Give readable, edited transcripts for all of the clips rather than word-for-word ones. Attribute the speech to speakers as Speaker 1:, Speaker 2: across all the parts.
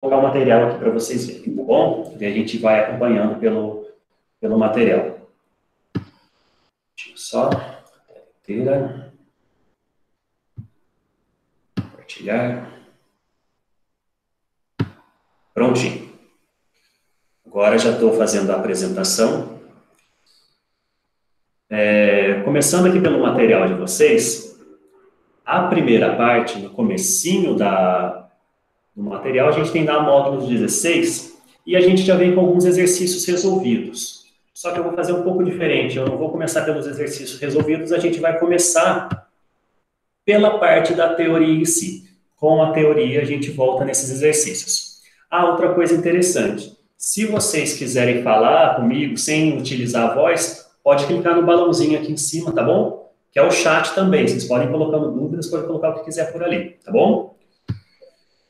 Speaker 1: colocar o material aqui para vocês verem, tá bom? E a gente vai acompanhando pelo material. Deixa eu só inteira. Compartilhar. Prontinho. Agora já estou fazendo a apresentação. Começando aqui pelo material de vocês, a primeira parte, no comecinho do material, a gente tem lá módulo 16 e a gente já vem com alguns exercícios resolvidos. Só que eu vou fazer um pouco diferente, eu não vou começar pelos exercícios resolvidos, a gente vai começar pela parte da teoria em si. Com a teoria, a gente volta nesses exercícios. Outra coisa interessante, se vocês quiserem falar comigo sem utilizar a voz, pode clicar no balãozinho aqui em cima, tá bom? Que é o chat também, vocês podem colocando dúvidas, podem colocar o que quiser por ali, tá bom?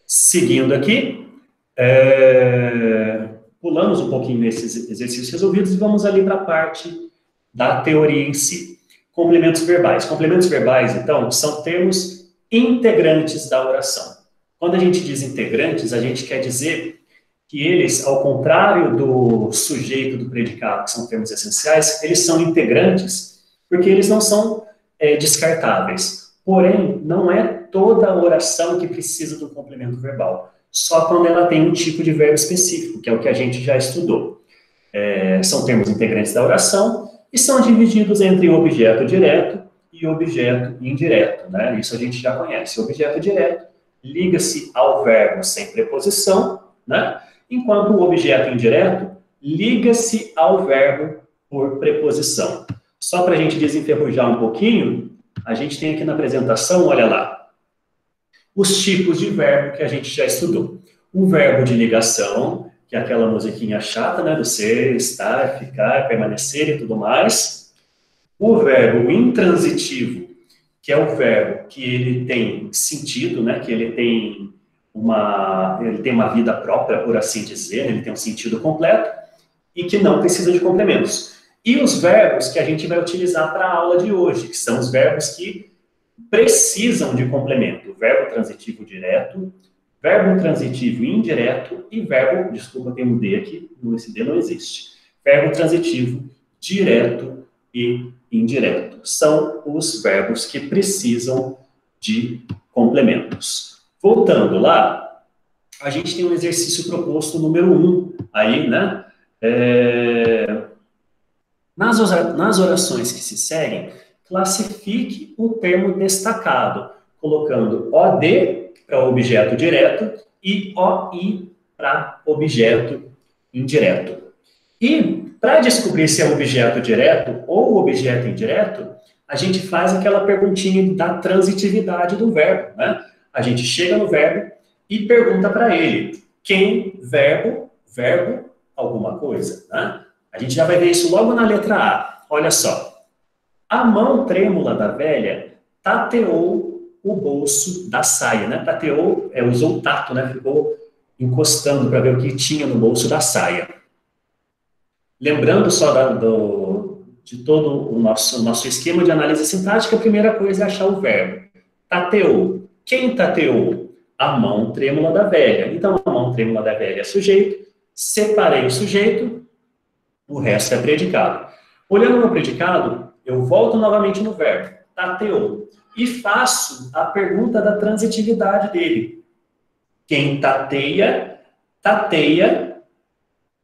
Speaker 1: Seguindo aqui, pulamos um pouquinho nesses exercícios resolvidos e vamos ali para a parte da teoria em si. Complementos verbais. Complementos verbais, então, são termos integrantes da oração. Quando a gente diz integrantes, a gente quer dizer que eles, ao contrário do sujeito, do predicado, que são termos essenciais, eles são integrantes porque eles não são descartáveis. Porém, não é toda a oração que precisa do complemento verbal, só quando ela tem um tipo de verbo específico, que é o que a gente já estudou. São termos integrantes da oração e são divididos entre objeto direto e objeto indireto, né? Isso a gente já conhece. O objeto direto liga-se ao verbo sem preposição, né? Enquanto o objeto indireto liga-se ao verbo por preposição. Só para a gente desenferrujar um pouquinho, a gente tem aqui na apresentação, olha lá, os tipos de verbo que a gente já estudou. O verbo de ligação, que é aquela musiquinha chata, né, do ser, estar, ficar, permanecer e tudo mais. O verbo intransitivo, que é o verbo que ele tem sentido, né, que ele tem uma vida própria, por assim dizer, ele tem um sentido completo e que não precisa de complementos. E os verbos que a gente vai utilizar para a aula de hoje, que são os verbos que precisam de complemento. Verbo transitivo direto, verbo transitivo indireto e verbo, desculpa, tem um D aqui, esse D não existe. Verbo transitivo direto e indireto. São os verbos que precisam de complementos. Voltando lá, a gente tem um exercício proposto número 1 aí, né? Nas orações que se seguem, classifique o termo destacado, colocando OD para objeto direto e OI para objeto indireto. E, para descobrir se é objeto direto ou objeto indireto, a gente faz aquela perguntinha da transitividade do verbo, né? A gente chega no verbo e pergunta para ele quem, verbo, alguma coisa, né? A gente já vai ver isso logo na letra A. Olha só. A mão trêmula da velha tateou o bolso da saia, né? Tateou, usou o tato, né? Ficou encostando para ver o que tinha no bolso da saia. Lembrando só de todo o nosso esquema de análise sintática, a primeira coisa é achar o verbo. Tateou. Quem tateou? A mão trêmula da velha. Então, a mão trêmula da velha é sujeito. Separei o sujeito, o resto é predicado. Olhando no predicado, eu volto novamente no verbo, tateou, e faço a pergunta da transitividade dele. Quem tateia, tateia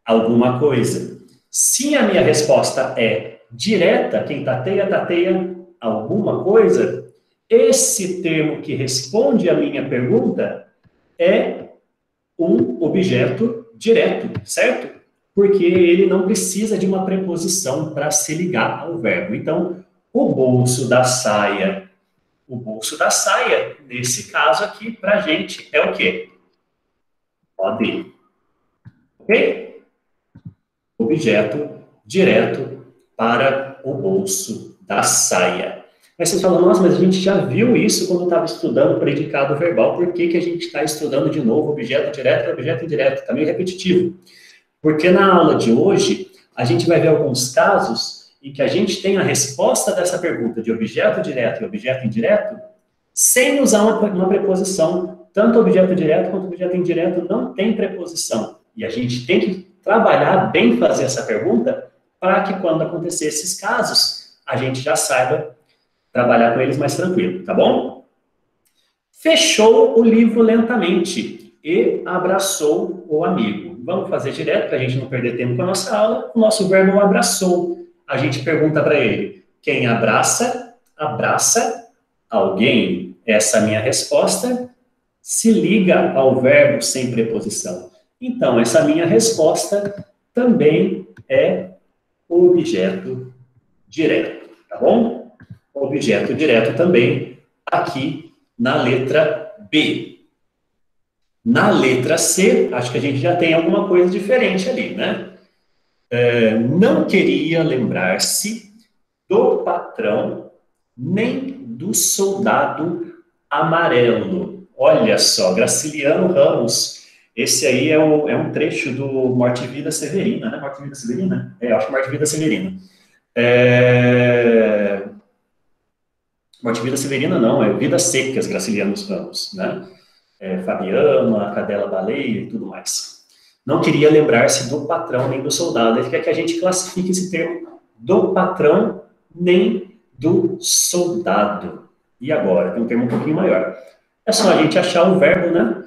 Speaker 1: alguma coisa. Se a minha resposta é direta, quem tateia, tateia alguma coisa, esse termo que responde a minha pergunta é um objeto direto, certo? Porque ele não precisa de uma preposição para se ligar ao verbo. Então, o bolso da saia, nesse caso aqui, para a gente, é o quê? OD. Ok? Objeto direto para o bolso da saia. Aí você fala, nossa, mas a gente já viu isso quando estava estudando predicado verbal, por que a gente está estudando de novo objeto direto e objeto indireto? Está meio repetitivo. Porque na aula de hoje, a gente vai ver alguns casos em que a gente tem a resposta dessa pergunta de objeto direto e objeto indireto sem usar uma preposição tanto objeto direto quanto objeto indireto não tem preposição. E a gente tem que trabalhar bem fazer essa pergunta para que quando acontecer esses casos, a gente já saiba trabalhar com eles mais tranquilo, tá bom? Fechou o livro lentamente e abraçou o amigo. Vamos fazer direto para a gente não perder tempo com a nossa aula. O nosso verbo abraçou. A gente pergunta para ele, quem abraça, abraça alguém. Essa é a minha resposta. Se liga ao verbo sem preposição. Então, essa minha resposta também é objeto direto, tá bom? Objeto direto também aqui na letra B. Na letra C, acho que a gente já tem alguma coisa diferente ali, né? Não queria lembrar-se do patrão nem do soldado amarelo. Olha só, Graciliano Ramos. Esse aí é um trecho do Morte e Vida Severina, né? Morte e Vida Severina? Acho que Morte e Vida Severina. Morte e Vida Severina não, é Vidas Secas, Graciliano Ramos, né? Fabiana, Cadela Baleia e tudo mais. Não queria lembrar-se do patrão nem do soldado. Ele quer que a gente classifique esse termo do patrão nem do soldado. E agora? Tem um termo um pouquinho maior. É só a gente achar o verbo, né?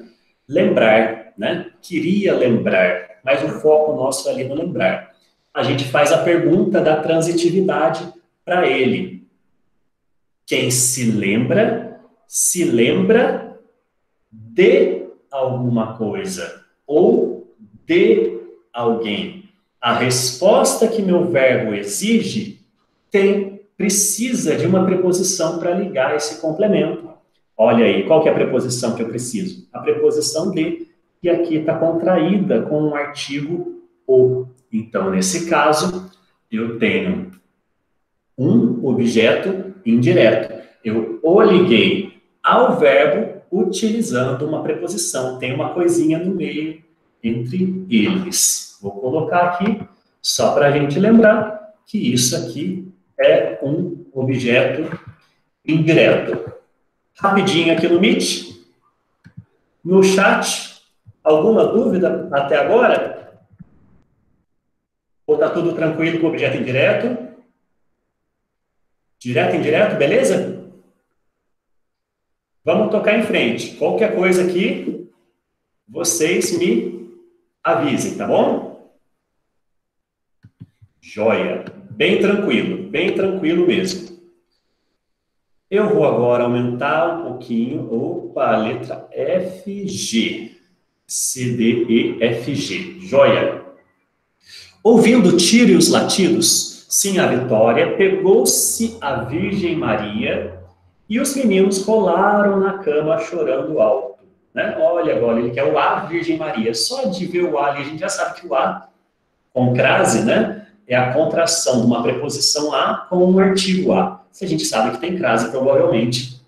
Speaker 1: Lembrar, né? Queria lembrar, mas o foco nosso é ali no lembrar. A gente faz a pergunta da transitividade para ele. Quem se lembra de alguma coisa ou de alguém. A resposta que meu verbo exige precisa de uma preposição para ligar esse complemento. Olha aí, qual que é a preposição que eu preciso? A preposição de, que aqui está contraída com um artigo o. Então, nesse caso, eu tenho um objeto indireto. Eu o liguei ao verbo utilizando uma preposição. Tem uma coisinha no meio entre eles. Vou colocar aqui, só para a gente lembrar que isso aqui é um objeto indireto. Rapidinho aqui no Meet. No chat, alguma dúvida até agora? Ou está tudo tranquilo com o objeto indireto? Direto e indireto, beleza? Vamos tocar em frente. Qualquer coisa aqui, vocês me avisem, tá bom? Joia. Bem tranquilo mesmo. Eu vou agora aumentar um pouquinho. Opa, a letra F, G. C, D, E, F, G. Joia. Ouvindo o tiro e os latidos, sim, a Vitória, pegou-se a Virgem Maria e os meninos rolaram na cama chorando alto. Né? Olha agora, ele quer o A Virgem Maria. Só de ver o A ali, a gente já sabe que o A, com crase, né, é a contração de uma preposição A com um artigo A. Se a gente sabe que tem crase, provavelmente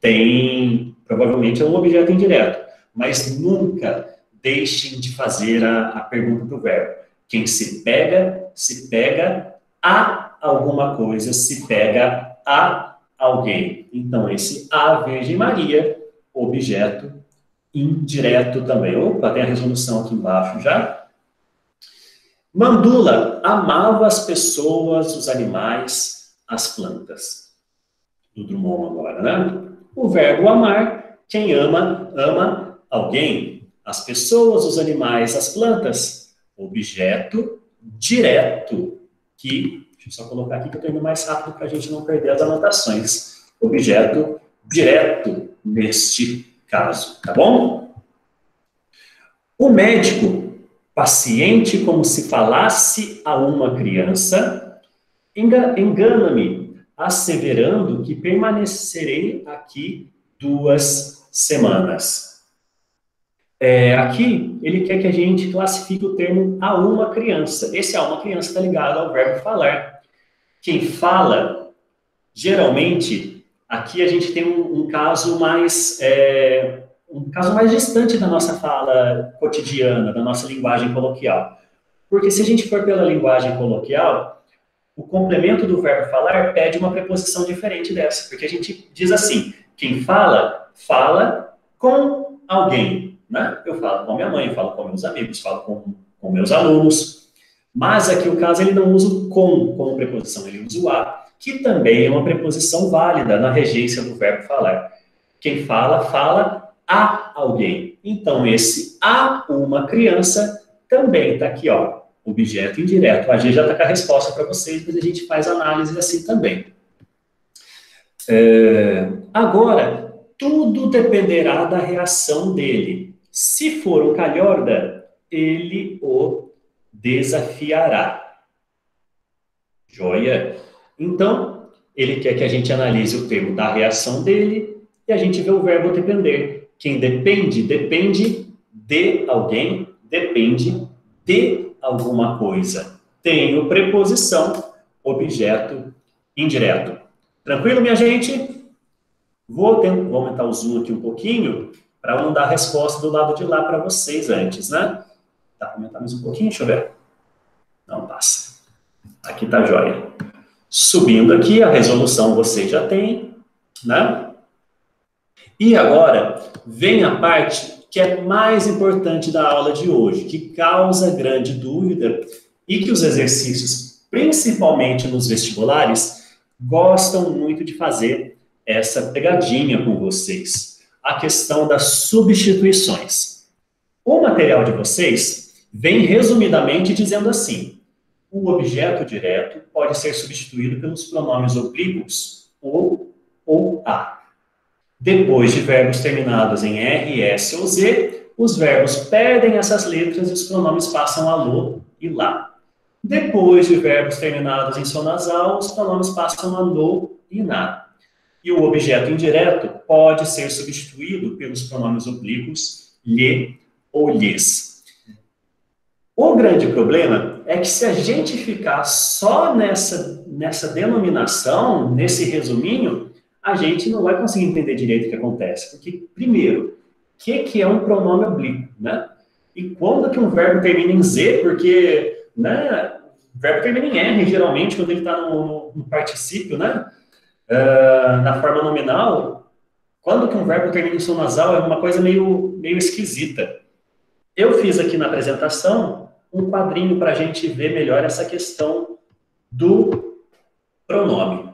Speaker 1: é um objeto indireto. Mas nunca deixem de fazer a pergunta do verbo. Quem se pega a alguma coisa, se pega a alguém. Então, esse a Virgem Maria, objeto indireto também. Opa, tem a resolução aqui embaixo já. Mandula amava as pessoas, os animais, as plantas. Do Drummond agora, né? O verbo amar, quem ama, ama alguém. As pessoas, os animais, as plantas. Objeto direto, que, deixa eu só colocar aqui que eu estou indo mais rápido para a gente não perder as anotações. Objeto direto neste caso, tá bom? O médico, paciente como se falasse a uma criança, engana-me, asseverando que permanecerei aqui 2 semanas. Aqui, ele quer que a gente classifique o termo a uma criança. Esse a uma criança está ligado ao verbo falar. Quem fala, geralmente, aqui a gente tem um caso mais distante da nossa fala cotidiana, da nossa linguagem coloquial. Porque se a gente for pela linguagem coloquial, o complemento do verbo falar pede uma preposição diferente dessa. Porque a gente diz assim, quem fala, fala com alguém, né? Eu falo com a minha mãe, eu falo com meus amigos, falo com meus alunos, mas aqui o caso ele não usa o com como preposição, ele usa o a, que também é uma preposição válida na regência do verbo falar. Quem fala, fala a alguém. Então, esse a uma criança também está aqui, ó, objeto indireto. A G já está com a resposta para vocês, mas a gente faz análise assim também. Agora, tudo dependerá da reação dele. Se for um calhorda, ele o desafiará. Joia? Então, ele quer que a gente analise o termo da reação dele e a gente vê o verbo depender. Quem depende, depende de alguém, depende de alguma coisa. Tenho preposição, objeto indireto. Tranquilo, minha gente? Vou aumentar o zoom aqui um pouquinho para não dar a resposta do lado de lá para vocês antes, né? Dá para aumentar mais um pouquinho? Deixa eu ver. Não passa. Aqui tá jóia. Subindo aqui, a resolução vocês já têm, né? E agora vem a parte que é mais importante da aula de hoje, que causa grande dúvida e que os exercícios, principalmente nos vestibulares, gostam muito de fazer essa pegadinha com vocês. A questão das substituições. O material de vocês vem resumidamente dizendo assim: o objeto direto pode ser substituído pelos pronomes oblíquos ou a. Depois de verbos terminados em R, S ou Z, os verbos perdem essas letras e os pronomes passam a lo e lá. Depois de verbos terminados em som nasal, os pronomes passam a no e na. E o objeto indireto pode ser substituído pelos pronomes oblíquos lhe ou lhes. O grande problema é que se a gente ficar só nessa denominação, nesse resuminho, a gente não vai conseguir entender direito o que acontece. Porque, primeiro, o que é um pronome oblíquo, né? E quando que um verbo termina em Z? Porque, né, o verbo termina em R, geralmente, quando ele está no particípio, né? Na forma nominal, quando que um verbo termina em som nasal é uma coisa meio esquisita. Eu fiz aqui na apresentação um quadrinho para a gente ver melhor essa questão do pronome.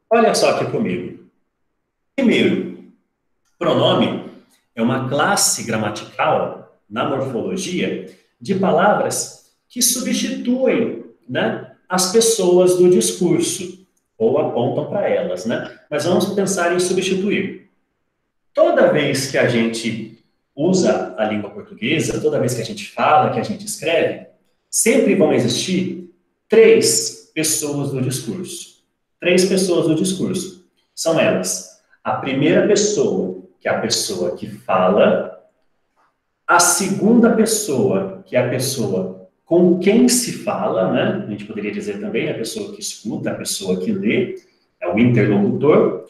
Speaker 1: Olha só aqui comigo. Primeiro, pronome é uma classe gramatical na morfologia de palavras que substituem, né, as pessoas do discurso ou apontam para elas, né? Mas vamos pensar em substituir. Toda vez que a gente usa a língua portuguesa, toda vez que a gente fala, que a gente escreve, sempre vão existir três pessoas do discurso. Três pessoas do discurso. São elas: a primeira pessoa, que é a pessoa que fala; a segunda pessoa, que é a pessoa com quem se fala, né? A gente poderia dizer também a pessoa que escuta, a pessoa que lê, é o interlocutor;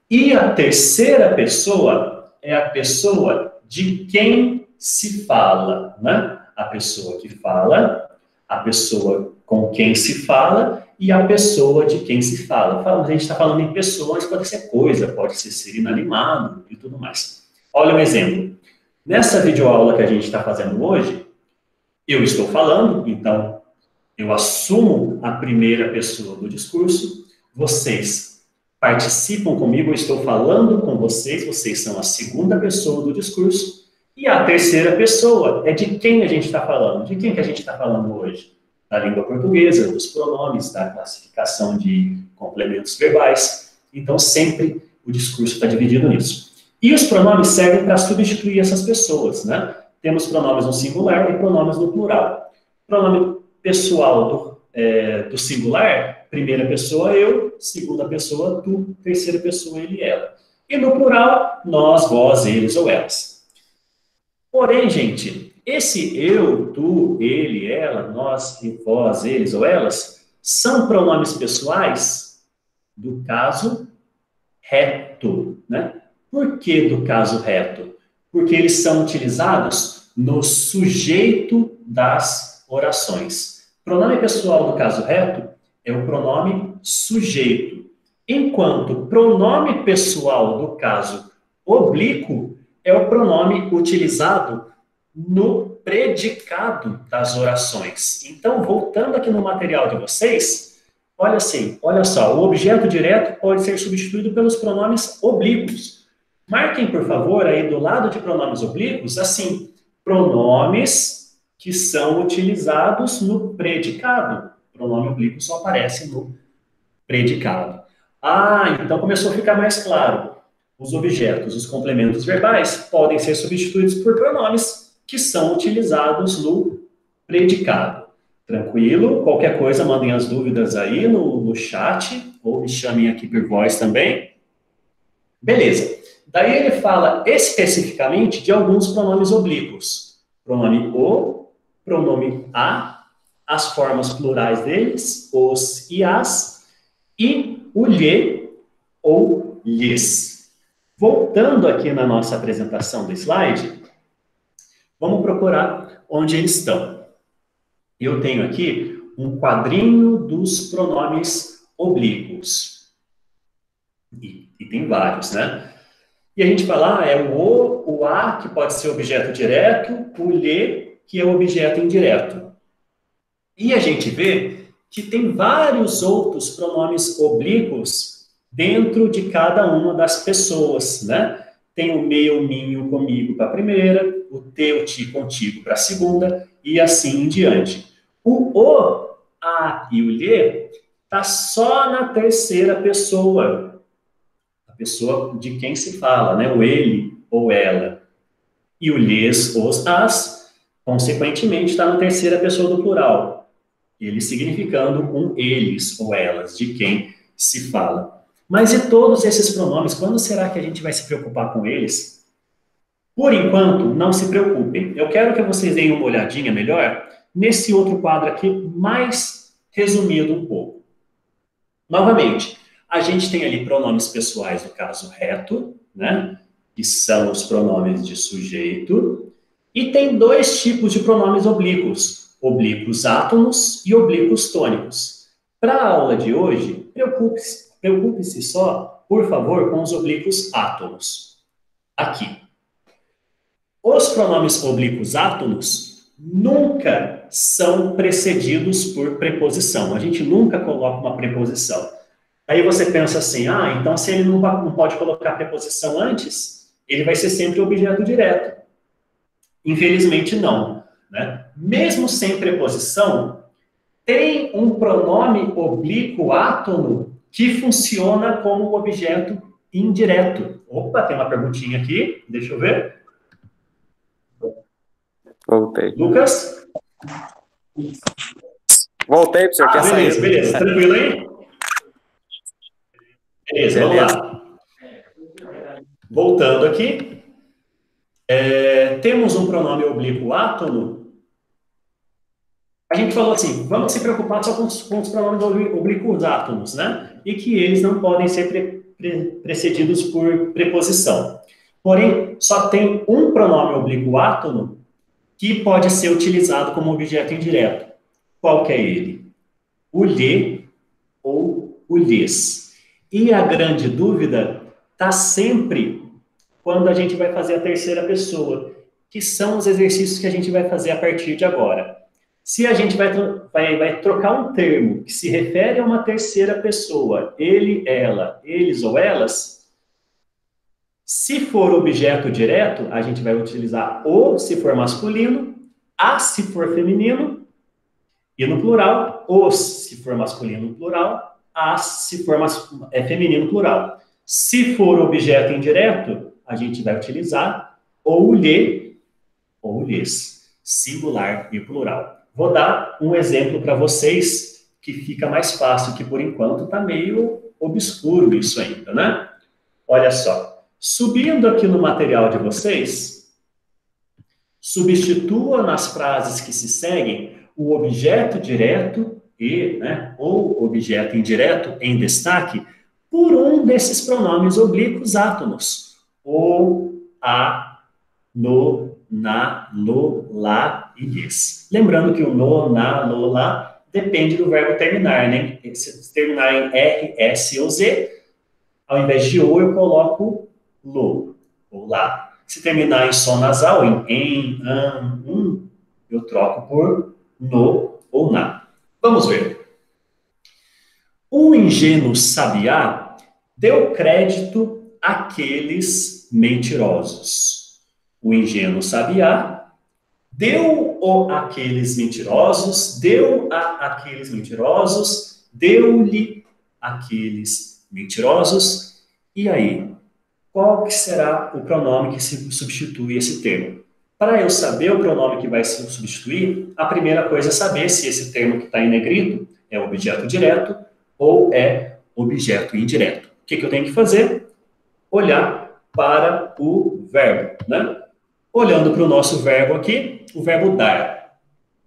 Speaker 1: e a terceira pessoa é a pessoa de quem se fala, né? A pessoa que fala, a pessoa com quem se fala e a pessoa de quem se fala. A gente está falando em pessoa, mas pode ser coisa, pode ser inanimado e tudo mais. Olha um exemplo. Nessa videoaula que a gente está fazendo hoje, eu estou falando, então eu assumo a primeira pessoa do discurso, vocês participam comigo, eu estou falando com vocês, vocês são a segunda pessoa do discurso, e a terceira pessoa é de quem a gente está falando. De quem que a gente está falando hoje? Da língua portuguesa, dos pronomes, da classificação de complementos verbais. Então, sempre o discurso está dividido nisso. E os pronomes servem para substituir essas pessoas, né? Temos pronomes no singular e pronomes no plural. Pronome pessoal do singular, primeira pessoa eu, segunda pessoa tu, terceira pessoa ele e ela. E no plural, nós, vós, eles ou elas. Porém, gente, esse eu, tu, ele, ela, nós, vós, eles ou elas são pronomes pessoais do caso reto, né? Por que do caso reto? Porque eles são utilizados no sujeito das orações. Pronome pessoal do caso reto é o pronome sujeito, enquanto pronome pessoal do caso oblíquo é o pronome utilizado no predicado das orações. Então, voltando aqui no material de vocês, olha só, o objeto direto pode ser substituído pelos pronomes oblíquos. Marquem, por favor, aí do lado de pronomes oblíquos, assim, pronomes que são utilizados no predicado. O pronome oblíquo só aparece no predicado. Ah, então começou a ficar mais claro. Os objetos, os complementos verbais, podem ser substituídos por pronomes que são utilizados no predicado. Tranquilo? Qualquer coisa, mandem as dúvidas aí no chat, ou me chamem aqui por voz também. Beleza. Daí ele fala especificamente de alguns pronomes oblíquos. Pronome o, pronome a, as formas plurais deles, os e as, e o lhe ou lhes. Voltando aqui na nossa apresentação do slide, vamos procurar onde eles estão. Eu tenho aqui um quadrinho dos pronomes oblíquos. E tem vários, né? E a gente fala, é o a, que pode ser objeto direto, o lhe, que é objeto indireto. E a gente vê que tem vários outros pronomes oblíquos dentro de cada uma das pessoas, né? Tem o meu, minho, comigo para a primeira, o teu, ti, contigo para a segunda, e assim em diante. O, a e o lhe tá só na terceira pessoa. A pessoa de quem se fala, né? O ele ou ela. E o lhes, os, as, consequentemente, está na terceira pessoa do plural. Ele significando um eles ou elas, de quem se fala. Mas e todos esses pronomes, quando será que a gente vai se preocupar com eles? Por enquanto, não se preocupem. Eu quero que vocês deem uma olhadinha melhor nesse outro quadro aqui, mais resumido um pouco. Novamente, a gente tem ali pronomes pessoais, no caso reto, né? Que são os pronomes de sujeito. E tem dois tipos de pronomes oblíquos, oblíquos átonos e oblíquos tônicos. Para a aula de hoje, preocupe-se só, por favor, com os oblíquos átonos. Aqui. Os pronomes oblíquos átonos nunca são precedidos por preposição. A gente nunca coloca uma preposição. Aí você pensa assim, então se ele não pode colocar preposição antes, ele vai ser sempre objeto direto. Infelizmente não, né? Mesmo sem preposição, tem um pronome oblíquo átono que funciona como objeto indireto. Opa, tem uma perguntinha aqui, deixa eu ver.
Speaker 2: Voltei.
Speaker 1: Lucas?
Speaker 2: Voltei, professor. Quer sair?
Speaker 1: Beleza. Tranquilo aí? Beleza, vamos lá. Voltando aqui. Temos um pronome oblíquo átono. A gente falou assim, vamos se preocupar só com os pronomes oblíquos átonos, né? E que eles não podem ser precedidos por preposição. Porém, só tem um pronome oblíquo átono que pode ser utilizado como objeto indireto. Qual que é ele? O lhe ou o lhes. E a grande dúvida está sempre quando a gente vai fazer a terceira pessoa, que são os exercícios que a gente vai fazer a partir de agora. Se a gente vai trocar um termo que se refere a uma terceira pessoa, ele, ela, eles ou elas, se for objeto direto, a gente vai utilizar o se for masculino, a se for feminino, e no plural, os se for masculino plural, as se for feminino plural. Se for objeto indireto, a gente vai utilizar ou lhe ou lhes, singular e plural. Vou dar um exemplo para vocês que fica mais fácil, que por enquanto está meio obscuro isso ainda, né? Olha só. Subindo aqui no material de vocês, substitua nas frases que se seguem o objeto direto e, né, ou objeto indireto em destaque por um desses pronomes oblíquos átonos. O, a, no, na, lo, lá e lhes. Lembrando que o no, na, lo, lá depende do verbo terminar, né? Se terminar em R, S ou Z, ao invés de o, eu coloco lo, ou lá. Se terminar em som nasal, eu troco por no ou na. Vamos ver. O ingênuo sabiá deu crédito àqueles mentirosos. O ingênuo sabiá deu àqueles mentirosos, deu a aqueles mentirosos, deu-lhe aqueles mentirosos. E aí, qual que será o pronome que se substitui esse termo? Para eu saber o pronome que vai se substituir, a primeira coisa é saber se esse termo que está em negrito é objeto direto ou é objeto indireto. O que eu tenho que fazer? Olhar para o verbo, né? Olhando para o nosso verbo aqui, o verbo dar.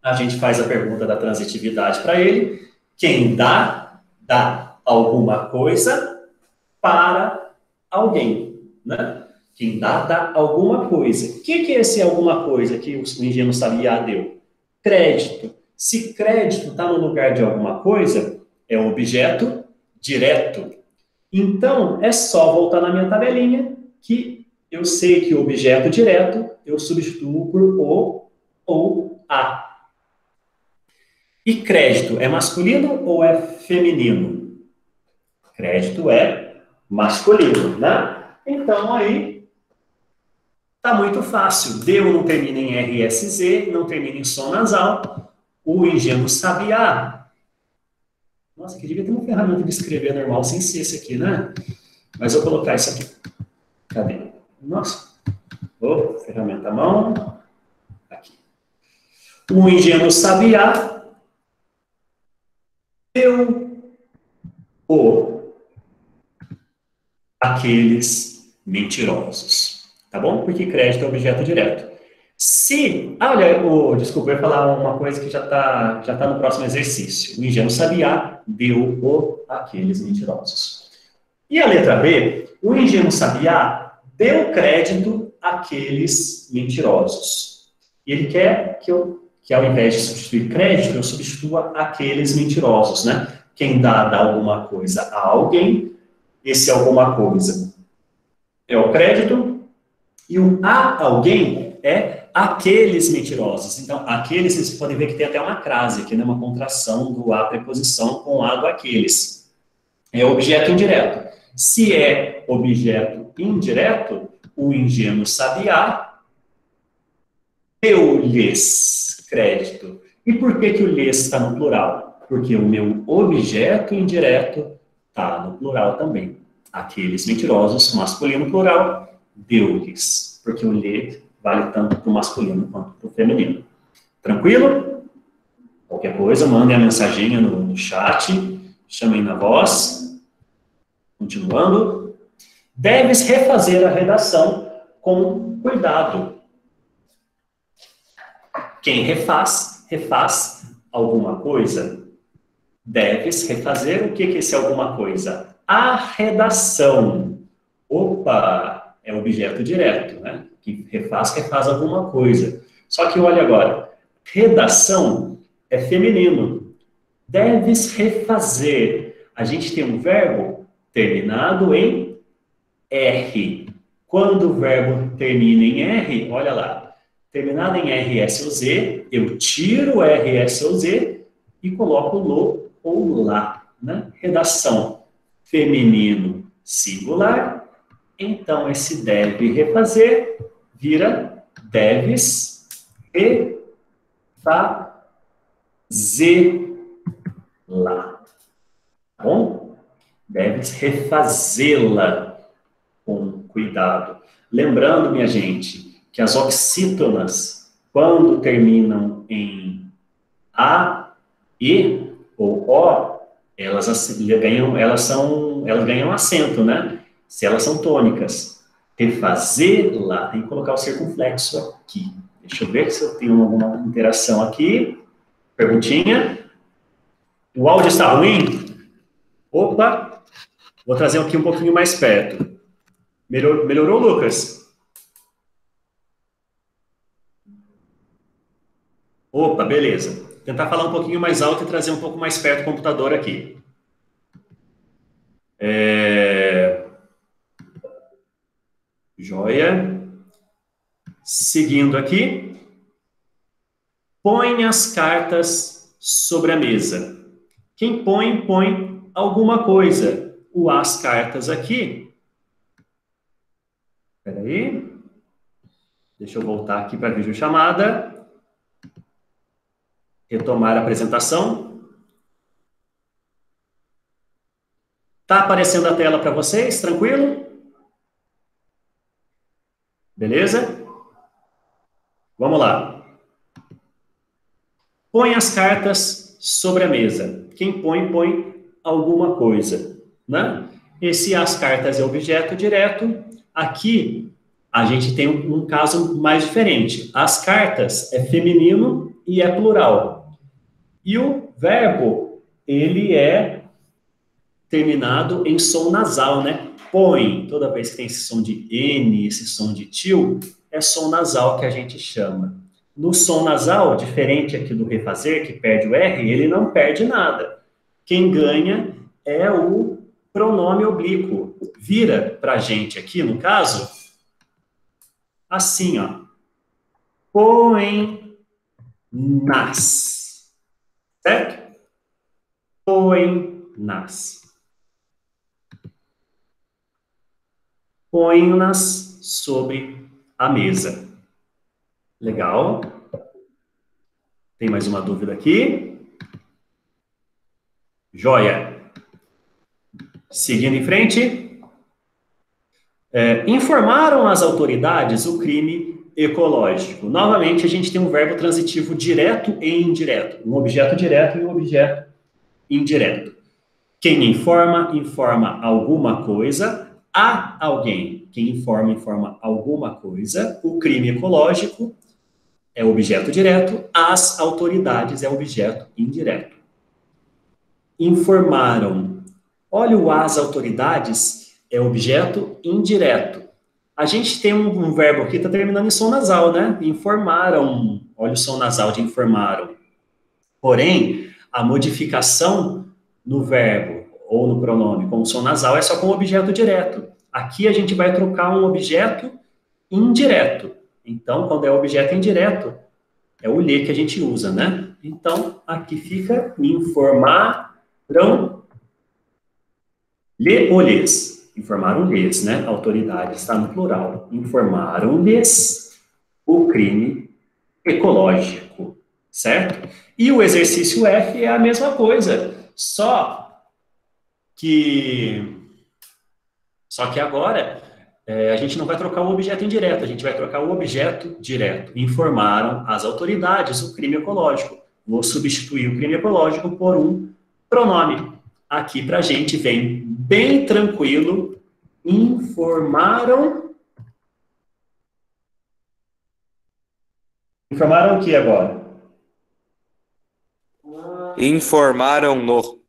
Speaker 1: A gente faz a pergunta da transitividade para ele. Quem dá, dá alguma coisa para alguém, né? Quem dá alguma coisa. O que é esse alguma coisa que o ingênuo sabiá deu? Crédito. Se crédito está no lugar de alguma coisa, é um objeto direto. Então, é só voltar na minha tabelinha que eu sei que o objeto direto eu substituo por o ou a. E crédito é masculino ou é feminino? Crédito é masculino, né? Então, aí, tá muito fácil. Deu não termina em RSZ, não termina em som nasal. O ingênuo sabiá. Nossa, que devia ter uma ferramenta de escrever normal sem ser esse aqui, né? Mas eu vou colocar isso aqui. Cadê? Nossa. Ferramenta à mão. Aqui. O ingênuo sabiá deu aqueles mentirosos. Tá bom? Porque crédito é objeto direto. Se, olha, desculpa, eu ia falar uma coisa que já tá no próximo exercício. O ingênuo sabiá deu aqueles mentirosos. E a letra B, o ingênuo sabiá deu crédito àqueles mentirosos. E ele quer que ao invés de substituir crédito, eu substitua aqueles mentirosos, né? Quem dá alguma coisa a alguém, esse alguma coisa é o crédito, e o a alguém é aqueles mentirosos. Então, aqueles, vocês podem ver que tem até uma crase aqui, né? Uma contração do a preposição com a do aqueles. É objeto indireto. Se é objeto indireto, o ingênuo sabiá deu-lhes crédito. E por que o lhes está no plural? Porque o meu objeto indireto está no plural também. Aqueles mentirosos, masculino plural, deu-lhes. Porque o lhe vale tanto para o masculino quanto para o feminino. Tranquilo? Qualquer coisa, mandem a mensaginha no chat, chamem na voz. Continuando. Deves refazer a redação com cuidado. Quem refaz alguma coisa. Deves refazer o que é esse alguma coisa? A redação. Opa, é objeto direto, né? Que refaz alguma coisa. Só que olha agora, redação é feminino. Deves refazer. A gente tem um verbo terminado em R. Quando o verbo termina em R, olha lá, terminado em RS ou Z, eu tiro o RS ou Z e coloco lo ou lá, né? Redação feminino singular, então esse deve refazer vira deves refazê-la, tá bom? Deves refazê-la com cuidado. Lembrando, minha gente, que as oxítonas, quando terminam em A, E ou O, elas ganham acento, né? Se elas são tônicas. Refazê-la, tem que colocar o circunflexo aqui. Deixa eu ver se eu tenho alguma interação aqui. Perguntinha. O áudio está ruim? Opa! Vou trazer aqui um pouquinho mais perto. Melhorou, Lucas? Opa, beleza. Vou tentar falar um pouquinho mais alto e trazer um pouco mais perto o computador aqui. Joia. Seguindo aqui, põe as cartas sobre a mesa. Quem põe, põe alguma coisa. O as cartas aqui. Espera aí. Deixa eu voltar aqui para a videochamada. Retomar a apresentação. Está aparecendo a tela para vocês? Tranquilo? Beleza? Vamos lá. Põe as cartas sobre a mesa. Quem põe, põe alguma coisa, né? Esse as cartas é objeto direto. Aqui, a gente tem um caso mais diferente. As cartas é feminino e é plural. E o verbo, ele é terminado em som nasal, né? Põe, toda vez que tem esse som de N, esse som de tio, é som nasal que a gente chama. No som nasal, diferente aqui do refazer, que perde o R, ele não perde nada. Quem ganha é o pronome oblíquo. Vira pra gente aqui, no caso, assim, ó. Põe nas. Certo? Põe nas. Põe-nas sobre a mesa. Legal. Tem mais uma dúvida aqui? Joia. Seguindo em frente. Informaram as autoridades o crime ecológico. Novamente, a gente tem um verbo transitivo direto e indireto. Um objeto direto e um objeto indireto. Quem informa, informa alguma coisa a alguém. Quem informa, informa alguma coisa. O crime ecológico é objeto direto, as autoridades é objeto indireto. Informaram. Olha, o as autoridades é objeto indireto. A gente tem um verbo aqui que está terminando em som nasal, né? Informaram. Olha o som nasal de informaram. Porém, a modificação no verbo ou no pronome com som nasal é só com objeto direto. Aqui a gente vai trocar um objeto indireto. Então, quando é objeto indireto, é o lhe que a gente usa, né? Então, aqui fica informaram lhe ou lhes. Informaram-lhes, né? Autoridade está no plural. Informaram-lhes o crime ecológico, certo? E o exercício F é a mesma coisa, só que agora a gente não vai trocar o objeto indireto, a gente vai trocar o objeto direto. Informaram as autoridades o crime ecológico. Vou substituir o crime ecológico por um pronome. Aqui para a gente vem bem tranquilo. Informaram. Informaram o que agora?
Speaker 2: Informaram-no.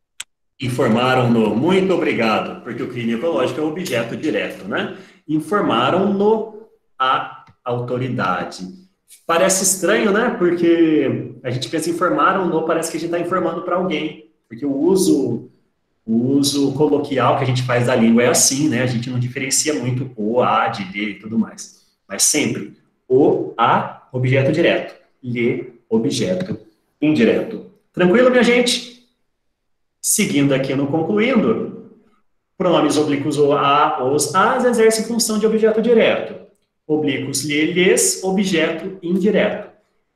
Speaker 1: Informaram-no. Muito obrigado, porque o crime ecológico é o objeto direto, né? Informaram-no a autoridade. Parece estranho, né? Porque a gente pensa informaram-no, parece que a gente está informando para alguém. Porque o uso coloquial que a gente faz da língua é assim, né? A gente não diferencia muito o, a, de, lhe e tudo mais. Mas sempre o, a, objeto direto. Lhe, objeto indireto. Tranquilo, minha gente? Seguindo aqui no concluindo, pronomes oblíquos o, a, os, as exercem função de objeto direto. Oblíquos lhe, lhes, objeto indireto.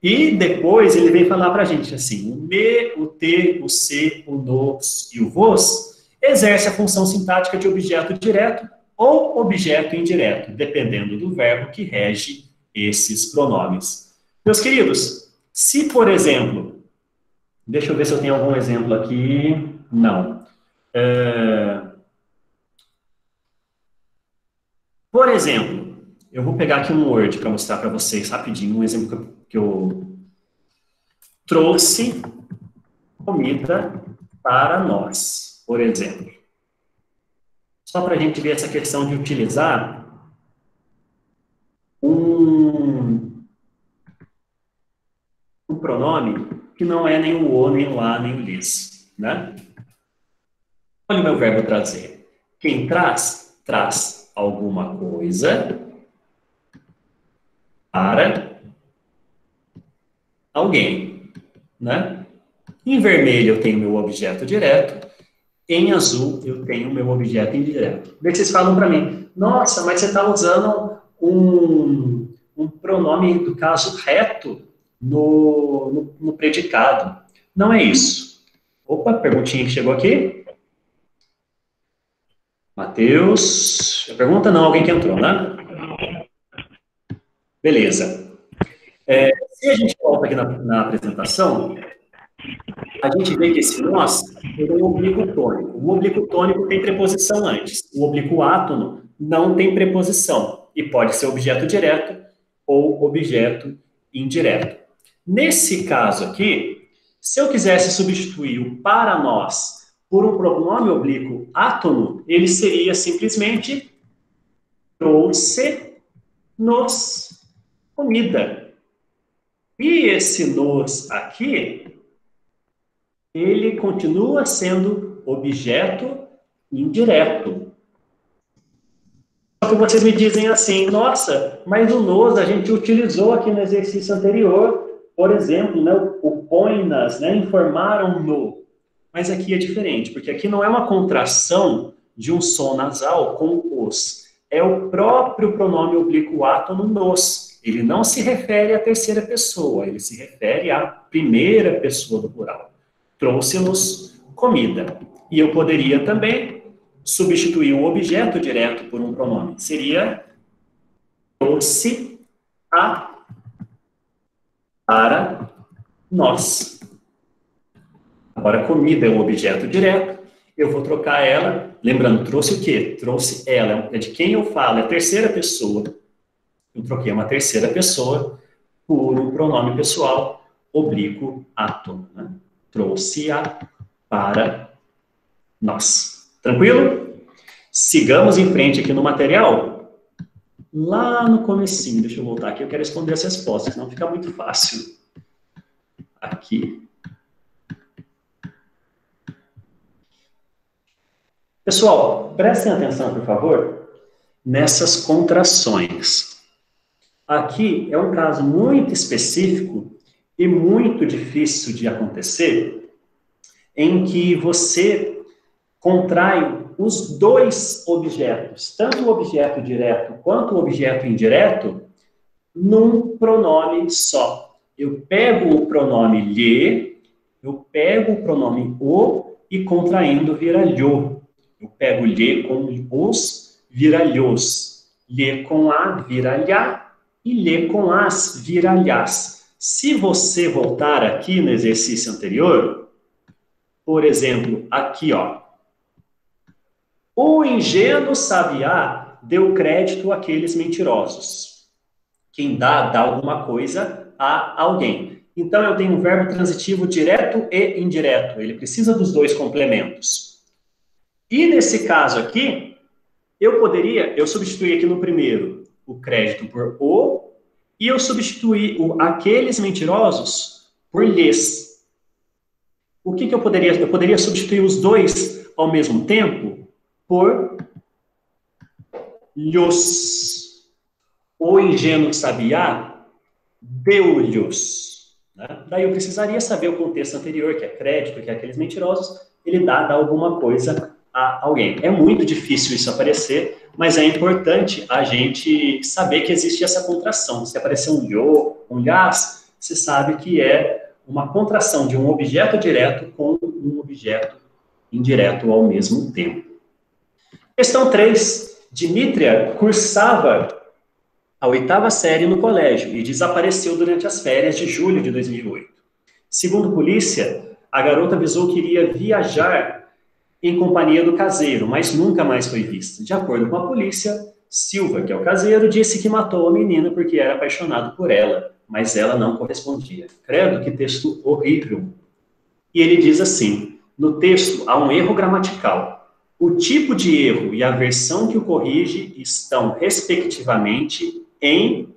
Speaker 1: E depois ele vem falar para a gente assim, o me, o te, o se, o nos e o vos exerce a função sintática de objeto direto ou objeto indireto, dependendo do verbo que rege esses pronomes. Meus queridos, se, por exemplo, deixa eu ver se eu tenho algum exemplo aqui. Não. Por exemplo, eu vou pegar aqui um Word para mostrar para vocês rapidinho, um exemplo que eu trouxe comida para nós, por exemplo. Só para a gente ver essa questão de utilizar um pronome que não é nem o nem o lá, nem o lhes, né? Olha o meu verbo trazer. Quem traz, traz alguma coisa para alguém, né? Em vermelho eu tenho meu objeto direto, em azul eu tenho meu objeto indireto. Daí vocês falam para mim, nossa, mas você está usando um pronome do caso reto no predicado. Não é isso. Opa, perguntinha que chegou aqui. Matheus, a pergunta não, alguém que entrou, né? Beleza. Se a gente volta aqui na apresentação, a gente vê que esse nós é um oblíquo tônico. O oblíquo tônico tem preposição antes. O oblíquo átono não tem preposição e pode ser objeto direto ou objeto indireto. Nesse caso aqui, se eu quisesse substituir o para nós por um pronome oblíquo átono, ele seria simplesmente trouxe-nos comida. E esse nos aqui, ele continua sendo objeto indireto. Só que vocês me dizem assim, nossa, mas o nos a gente utilizou aqui no exercício anterior, por exemplo, né, o põe-nas, né, informaram-no. Mas aqui é diferente, porque aqui não é uma contração de um som nasal com os. É o próprio pronome oblíquo átono nos. Ele não se refere à terceira pessoa, ele se refere à primeira pessoa do plural. Trouxe-nos comida. E eu poderia também substituir um objeto direto por um pronome. Seria trouxe a para nós. Agora, comida é um objeto direto, eu vou trocar ela, lembrando, trouxe o quê? Trouxe ela, é de quem eu falo, é terceira pessoa. Eu troquei uma terceira pessoa por um pronome pessoal, oblíquo átono, né? Trouxe-a para nós. Tranquilo? Sigamos em frente aqui no material. Lá no comecinho, deixa eu voltar aqui, eu quero responder as respostas, senão fica muito fácil. Aqui. Pessoal, prestem atenção, por favor, nessas contrações. Aqui é um caso muito específico e muito difícil de acontecer, em que você contrai os dois objetos, tanto o objeto direto quanto o objeto indireto, num pronome só. Eu pego o pronome lhe, eu pego o pronome o e contraindo vira lho. Eu pego lhe com os, vira lhos. Lhe com a, vira lhá. E lhe com as, vira lhás. Se você voltar aqui no exercício anterior, por exemplo, aqui, ó. O ingênuo sabiá deu crédito àqueles mentirosos. Quem dá alguma coisa a alguém. Então, eu tenho um verbo transitivo direto e indireto. Ele precisa dos dois complementos. E nesse caso aqui, eu substituir aqui no primeiro o crédito por o, e eu substituir o aqueles mentirosos por lhes. O que eu poderia? Eu poderia substituir os dois ao mesmo tempo por lhos. O ingênuo sabiá deu-lhos. Né? Daí eu precisaria saber o contexto anterior, que é crédito, que é aqueles mentirosos, ele dá alguma coisa a alguém. É muito difícil isso aparecer, mas é importante a gente saber que existe essa contração. Se aparecer um lho, um lhás, você sabe que é uma contração de um objeto direto com um objeto indireto ao mesmo tempo. Questão 3. Dmitria cursava a 8ª série no colégio e desapareceu durante as férias de julho de 2008. Segundo polícia, a garota avisou que iria viajar em companhia do caseiro, mas nunca mais foi vista. De acordo com a polícia, Silva, que é o caseiro, disse que matou a menina porque era apaixonado por ela, mas ela não correspondia. Credo, que texto horrível. E ele diz assim, no texto há um erro gramatical. O tipo de erro e a versão que o corrige estão, respectivamente, em...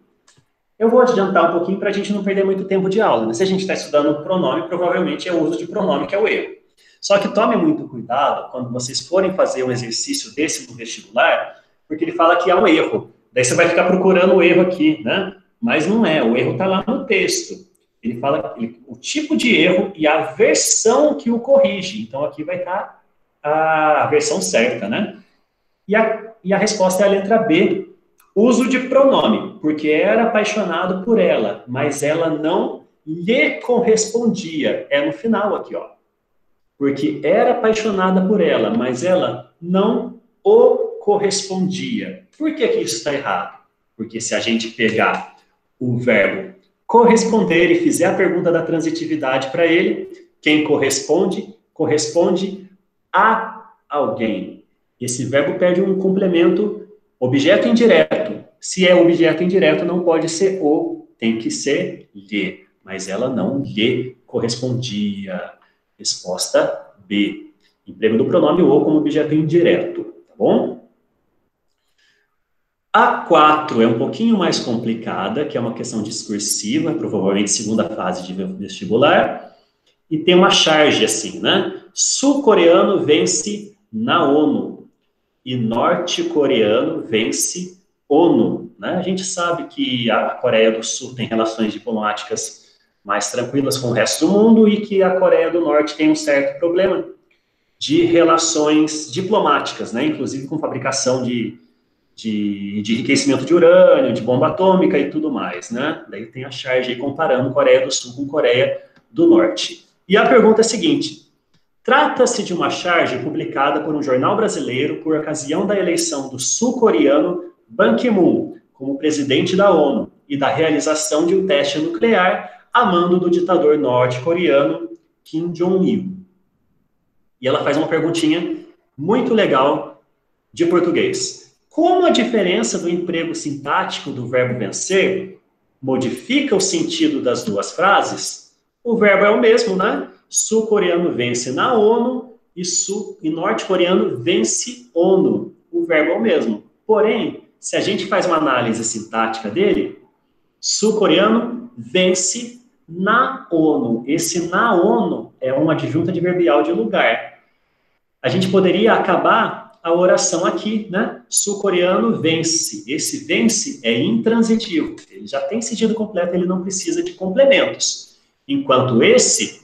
Speaker 1: Eu vou adiantar um pouquinho para a gente não perder muito tempo de aula. Se a gente está estudando o pronome, provavelmente é o uso de pronome que é o erro. Só que tome muito cuidado quando vocês forem fazer um exercício desse no vestibular, porque ele fala que há um erro. Daí você vai ficar procurando o erro aqui, né? Mas não é, o erro está lá no texto. Ele fala o tipo de erro e a versão que o corrige. Então, aqui vai estar a versão certa, né? E a resposta é a letra B. Uso de pronome, porque era apaixonado por ela, mas ela não lhe correspondia. É no final aqui, ó. Porque era apaixonada por ela, mas ela não o correspondia. Por que que isso está errado? Porque se a gente pegar o verbo corresponder e fizer a pergunta da transitividade para ele, quem corresponde, corresponde a alguém. Esse verbo perde um complemento objeto indireto. Se é objeto indireto, não pode ser o, tem que ser lhe. Mas ela não lhe correspondia. Resposta B. Emprego do pronome o como objeto indireto, tá bom? A 4 é um pouquinho mais complicada, que é uma questão discursiva, provavelmente segunda fase de vestibular, e tem uma charge assim, né? Sul-coreano vence na ONU e norte-coreano vence ONU, né? A gente sabe que a Coreia do Sul tem relações diplomáticas mais tranquilas com o resto do mundo e que a Coreia do Norte tem um certo problema de relações diplomáticas, né? Inclusive com fabricação de enriquecimento de urânio, de bomba atômica e tudo mais, né? Daí tem a charge aí comparando Coreia do Sul com Coreia do Norte. E a pergunta é a seguinte: trata-se de uma charge publicada por um jornal brasileiro por ocasião da eleição do sul-coreano Ban Ki-moon como presidente da ONU e da realização de um teste nuclear a mando do ditador norte-coreano Kim Jong-il. E ela faz uma perguntinha muito legal de português. Como a diferença do emprego sintático do verbo vencer modifica o sentido das duas frases? O verbo é o mesmo, né? Sul-coreano vence na ONU e norte-coreano vence ONU. O verbo é o mesmo. Porém, se a gente faz uma análise sintática dele, sul-coreano vence na ONU. Esse na ONU é uma adjunta adverbial de lugar. A gente poderia acabar a oração aqui, né? Sul-coreano vence. Esse vence é intransitivo. Ele já tem sentido completo, ele não precisa de complementos. Enquanto esse,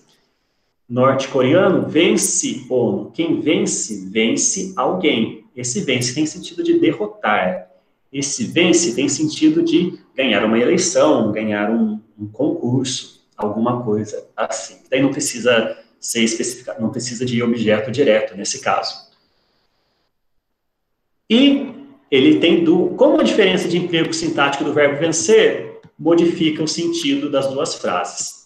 Speaker 1: norte-coreano, vence ONU. Quem vence, vence alguém. Esse vence tem sentido de derrotar. Esse vence tem sentido de ganhar uma eleição, ganhar um concurso, alguma coisa assim. Daí não precisa ser especificado, não precisa de objeto direto nesse caso. E ele tem como a diferença de emprego sintático do verbo vencer modifica o sentido das duas frases.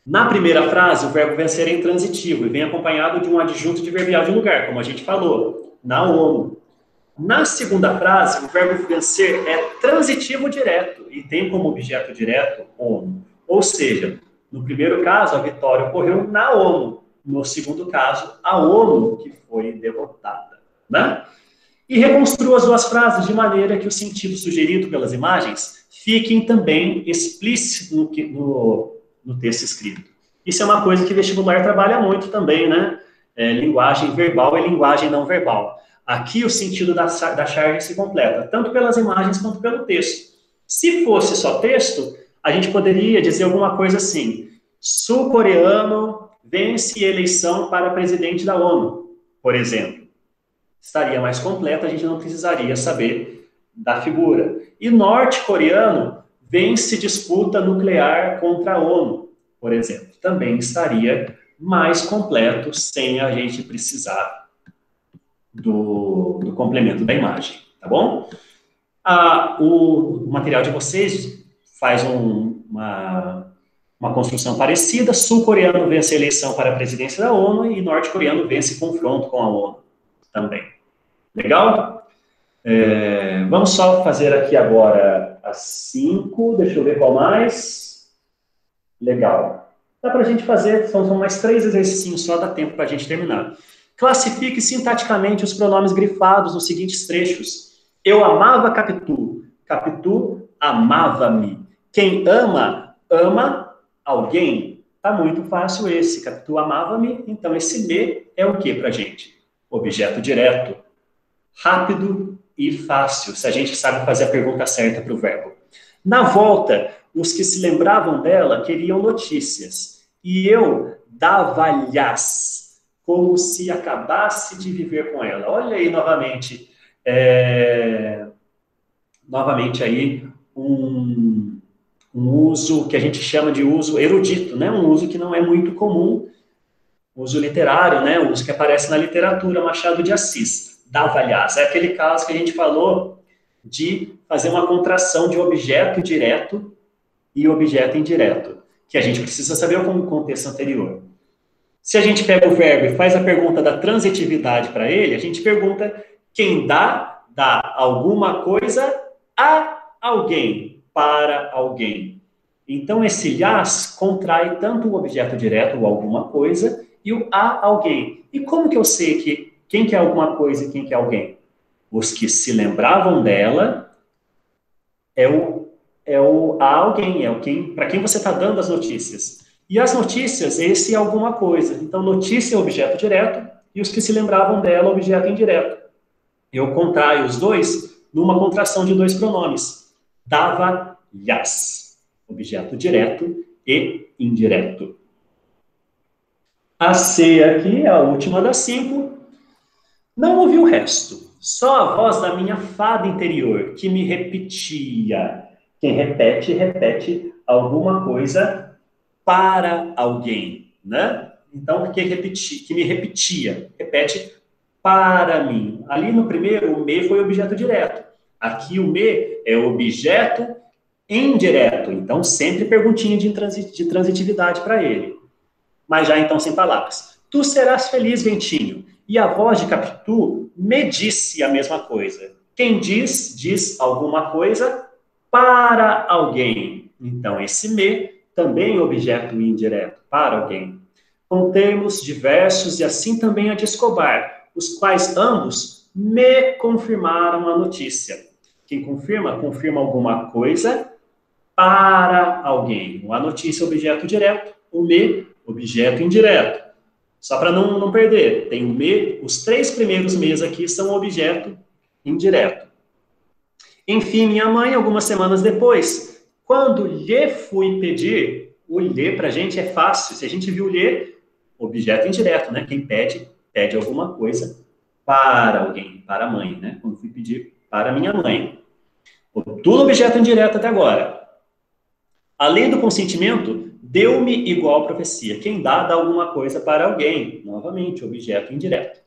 Speaker 1: Na primeira frase, o verbo vencer é intransitivo e vem acompanhado de um adjunto adverbial de lugar, como a gente falou, na ONU. Na segunda frase, o verbo vencer é transitivo direto e tem como objeto direto ONU. Ou seja, no primeiro caso, a vitória ocorreu na ONU. No segundo caso, a ONU que foi derrotada, né? E reconstrua as duas frases de maneira que o sentido sugerido pelas imagens fiquem também explícito no texto escrito. Isso é uma coisa que o vestibular trabalha muito também, né? Linguagem verbal e linguagem não verbal. Aqui o sentido da charge se completa, tanto pelas imagens quanto pelo texto. Se fosse só texto, a gente poderia dizer alguma coisa assim: sul-coreano vence eleição para presidente da ONU, por exemplo. Estaria mais completa, a gente não precisaria saber da figura. E norte-coreano vence disputa nuclear contra a ONU, por exemplo. Também estaria mais completo sem a gente precisar do complemento da imagem, tá bom? O material de vocês faz uma construção parecida. Sul-coreano vence a eleição para a presidência da ONU e norte-coreano vence confronto com a ONU também. Legal? Vamos só fazer aqui agora as 5. Deixa eu ver qual mais. Legal. Dá para a gente fazer, são mais 3 exercícios, só dá tempo para a gente terminar. Classifique sintaticamente os pronomes grifados nos seguintes trechos. Eu amava Capitu. Capitu amava-me. Quem ama, ama alguém. Tá muito fácil esse. Capitu amava-me. Então, esse me é o que para a gente? Objeto direto, rápido e fácil, se a gente sabe fazer a pergunta certa para o verbo. Na volta, os que se lembravam dela queriam notícias, e eu dava-lhas, como se acabasse de viver com ela. Olha aí novamente aí um uso que a gente chama de uso erudito, né? Um uso que não é muito comum, uso literário, né? Um uso que aparece na literatura, Machado de Assis, dava-lhas. É aquele caso que a gente falou de fazer uma contração de objeto direto e objeto indireto, que a gente precisa saber o contexto anterior. Se a gente pega o verbo e faz a pergunta da transitividade para ele, a gente pergunta quem dá alguma coisa a alguém, para alguém. Então, esse lhas contrai tanto o objeto direto, ou alguma coisa, e o a alguém. E como que eu sei quem que é alguma coisa e quem que é alguém? Os que se lembravam dela é o a alguém, para quem você está dando as notícias. E as notícias, esse é alguma coisa. Então, notícia é objeto direto, e os que se lembravam dela, objeto indireto. Eu contraio os dois numa contração de dois pronomes. Dava-lhas, objeto direto e indireto. A C aqui, a última das 5, não ouvi o resto. Só a voz da minha fada interior, que me repetia. Quem repete, repete alguma coisa para alguém, né? Então, que me repetia, repete para mim. Ali no primeiro, o me foi objeto direto. Aqui o me é objeto indireto. Então, sempre perguntinha de transitividade para ele. Mas já então sem palavras. Tu serás feliz, ventinho. E a voz de Capitu me disse a mesma coisa. Quem diz alguma coisa para alguém. Então, esse me também é objeto indireto, para alguém. Com termos diversos e assim também a de Escobar, os quais ambos me confirmaram a notícia. Quem confirma alguma coisa para alguém. A notícia é objeto direto, o me, objeto indireto. Só para não perder, tem o me, os 3 primeiros me's aqui são objeto indireto. Enfim, minha mãe, algumas semanas depois, quando lhe fui pedir, o lhe para a gente é fácil. Se a gente viu lhe, objeto indireto, né? Quem pede alguma coisa para alguém, para a mãe, né? Quando fui pedir para minha mãe. Tudo objeto indireto até agora. Além do consentimento, deu-me igual profecia. Quem dá alguma coisa para alguém. Novamente, objeto indireto.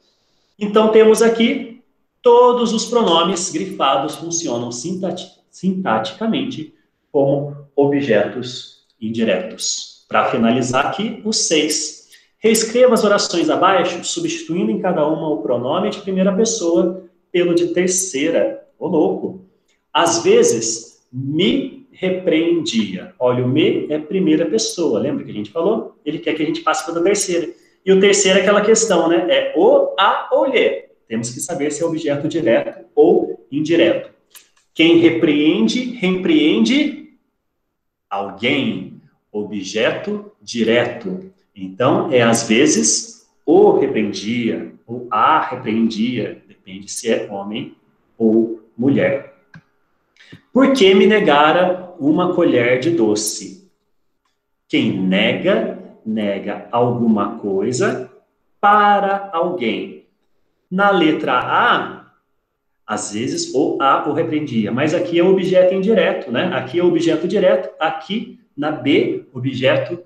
Speaker 1: Então, temos aqui todos os pronomes grifados funcionam sintaticamente como objetos indiretos. Para finalizar aqui, os 6. Reescreva as orações abaixo, substituindo em cada uma o pronome de primeira pessoa pelo de terceira. Ô louco! Às vezes, me repreendia. Olha, o me é primeira pessoa, lembra que a gente falou? Ele quer que a gente passe para a terceira. E o terceiro é aquela questão, né? É o, a ou lhe. Temos que saber se é objeto direto ou indireto. Quem repreende alguém. Objeto direto. Então, às vezes, o repreendia, ou a repreendia, depende se é homem ou mulher. Por que me negara uma colher de doce? Quem nega alguma coisa para alguém. Na letra A, às vezes, o a o repreendia, mas aqui é o objeto indireto, né? Aqui é o objeto direto, aqui na B, objeto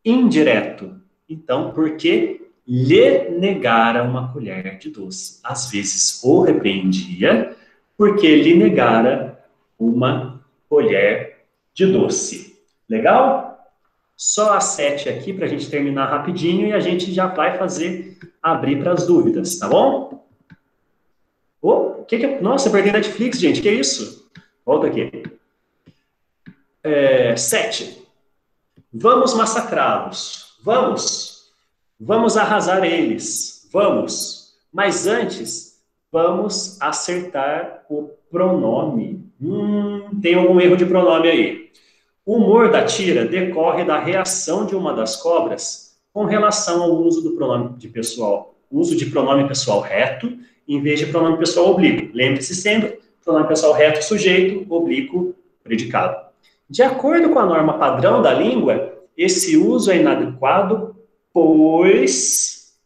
Speaker 1: indireto. Então, por que lhe negara uma colher de doce? Às vezes, o repreendia, porque lhe negara uma colher de doce. Legal? Só a 7 aqui para a gente terminar rapidinho e a gente já vai abrir para as dúvidas, tá bom? Nossa, eu perdi a Netflix, gente, que isso? Volta aqui. 7. Vamos massacrá-los. Vamos arrasar eles. Vamos. Mas antes, vamos acertar o pronome. Tem algum erro de pronome aí. O humor da tira decorre da reação de uma das cobras com relação ao uso do pronome de pronome pessoal reto em vez de pronome pessoal oblíquo. Lembre-se sempre, pronome pessoal reto, sujeito, oblíquo, predicado. De acordo com a norma padrão da língua, esse uso é inadequado, pois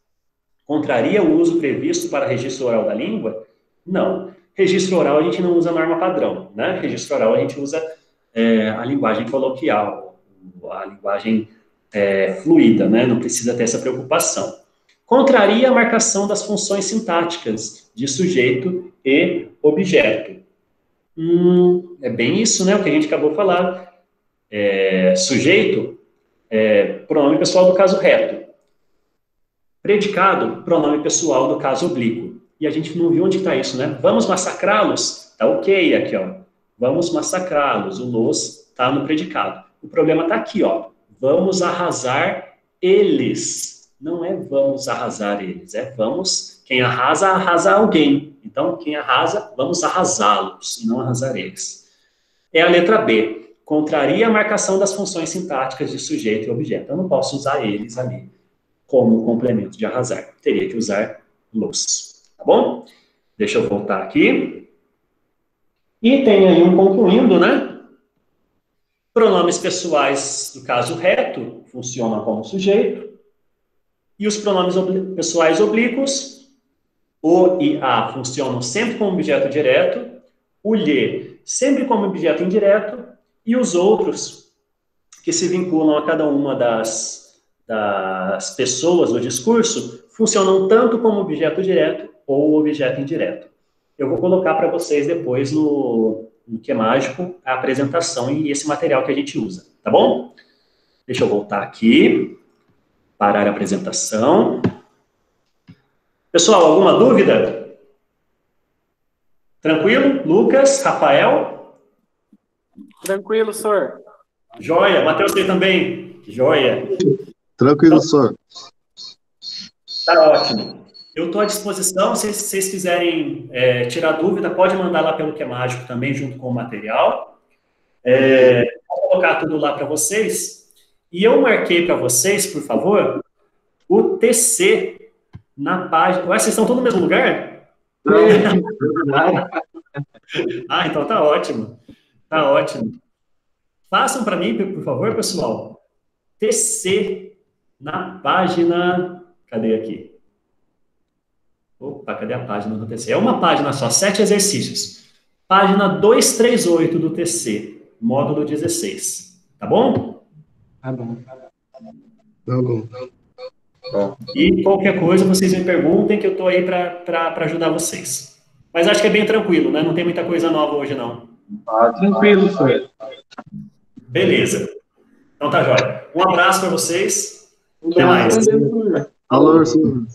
Speaker 1: contraria o uso previsto para registro oral da língua? Não. Registro oral a gente não usa norma padrão, né? Registro oral a gente usa a linguagem coloquial, a linguagem fluida, né? Não precisa ter essa preocupação. Contraria a marcação das funções sintáticas de sujeito e objeto. É bem isso, né? O que a gente acabou de falar. Sujeito, pronome pessoal do caso reto. Predicado, pronome pessoal do caso oblíquo. E a gente não viu onde está isso, né? Vamos massacrá-los? Tá ok aqui, ó. Vamos massacrá-los. O los está no predicado. O problema está aqui, ó. Vamos arrasar eles. Não é vamos arrasar eles, é vamos... Quem arrasa, arrasa alguém. Então, quem arrasa, vamos arrasá-los, e não arrasar eles. É a letra B. Contraria a marcação das funções sintáticas de sujeito e objeto. Eu não posso usar eles ali como complemento de arrasar. Teria que usar los. Tá bom? Deixa eu voltar aqui. E tem aí concluindo, né? Pronomes pessoais do caso reto funcionam como sujeito. E os pronomes pessoais oblíquos, o e a, funcionam sempre como objeto direto. O lhe, sempre como objeto indireto. E os outros, que se vinculam a cada uma das pessoas do discurso, funcionam tanto como objeto direto ou objeto indireto. Eu vou colocar para vocês depois no Que é Mágico a apresentação e esse material que a gente usa, tá bom? Deixa eu voltar aqui, parar a apresentação. Pessoal, alguma dúvida? Tranquilo? Lucas, Rafael?
Speaker 3: Tranquilo, senhor.
Speaker 1: Joia. Matheus, você também? Joia.
Speaker 4: Tranquilo, senhor.
Speaker 1: Tá ótimo. Eu estou à disposição, se vocês quiserem tirar dúvida, pode mandar lá pelo Que é Mágico também, junto com o material. Vou colocar tudo lá para vocês. E eu marquei para vocês, por favor, o TC na página... Ué, vocês estão todos no mesmo lugar? Ah, então tá ótimo. Tá ótimo. Façam para mim, por favor, pessoal. TC na página... Cadê aqui? Opa, cadê a página do TC? É uma página só, 7 exercícios. Página 238 do TC, módulo 16. Tá bom?
Speaker 3: Tá bom.
Speaker 4: Tá bom.
Speaker 1: E qualquer coisa, vocês me perguntem que eu estou aí para ajudar vocês. Mas acho que é bem tranquilo, né? Não tem muita coisa nova hoje, não.
Speaker 3: Tranquilo, senhor.
Speaker 1: Beleza. Então tá jóia. Um abraço para vocês. Até mais.
Speaker 4: Alô, senhor.